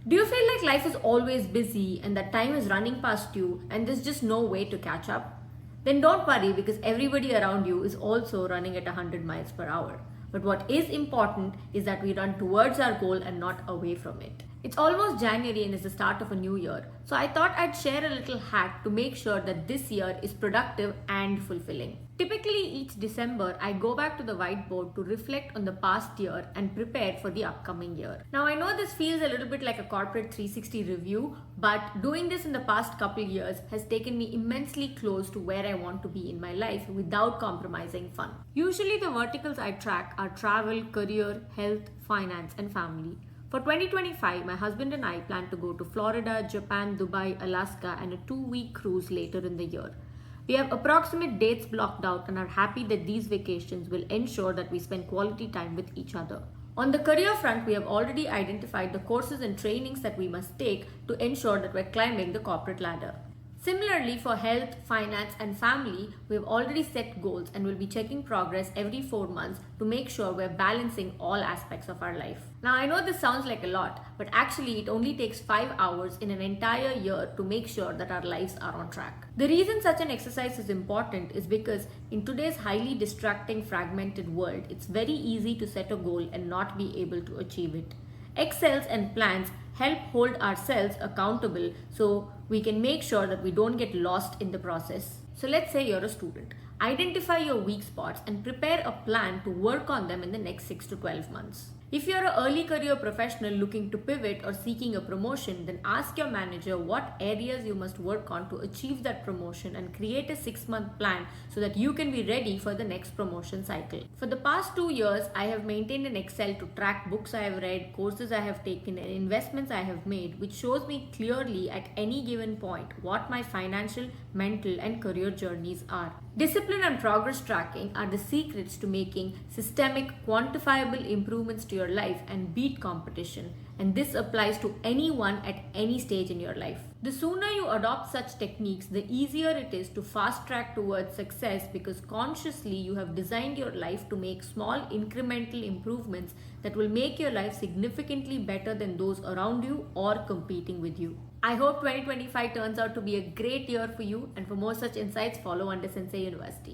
Do you feel like life is always busy and that time is running past you and there's just no way to catch up? Then don't worry because everybody around you is also running at 100 miles per hour. But what is important is that we run towards our goal and not away from it. It's almost January and it's the start of a new year. So I thought I'd share a little hack to make sure that this year is productive and fulfilling. Typically each December, I go back to the whiteboard to reflect on the past year and prepare for the upcoming year. Now I know this feels a little bit like a corporate 360 review, but doing this in the past couple years has taken me immensely close to where I want to be in my life without compromising fun. Usually the verticals I track are travel, career, health, finance, and family. For 2025, my husband and I plan to go to Florida, Japan, Dubai, Alaska, and a 2-week cruise later in the year. We have approximate dates blocked out and are happy that these vacations will ensure that we spend quality time with each other. On the career front, we have already identified the courses and trainings that we must take to ensure that we're climbing the corporate ladder. Similarly, for health, finance, and family, we have already set goals and will be checking progress every 4 months to make sure we're balancing all aspects of our life. Now, I know this sounds like a lot, but actually it only takes 5 hours in an entire year to make sure that our lives are on track. The reason such an exercise is important is because in today's highly distracting, fragmented world, it's very easy to set a goal and not be able to achieve it. Excels and plans help hold ourselves accountable so we can make sure that we don't get lost in the process. So let's say you're a student. Identify your weak spots and prepare a plan to work on them in the next 6 to 12 months. If you're an early career professional looking to pivot or seeking a promotion, then ask your manager what areas you must work on to achieve that promotion and create a 6-month plan so that you can be ready for the next promotion cycle. For the past 2 years, I have maintained an Excel to track books I have read, courses I have taken, and investments I have made, which shows me clearly at any given point what my financial, mental, and career journeys are. Discipline and progress tracking are the secrets to making systemic, quantifiable improvements to your life and beat competition. And this applies to anyone at any stage in your life. The sooner you adopt such techniques, the easier it is to fast track towards success because consciously you have designed your life to make small incremental improvements that will make your life significantly better than those around you or competing with you. I hope 2025 turns out to be a great year for you, and for more such insights, follow under Sensei University.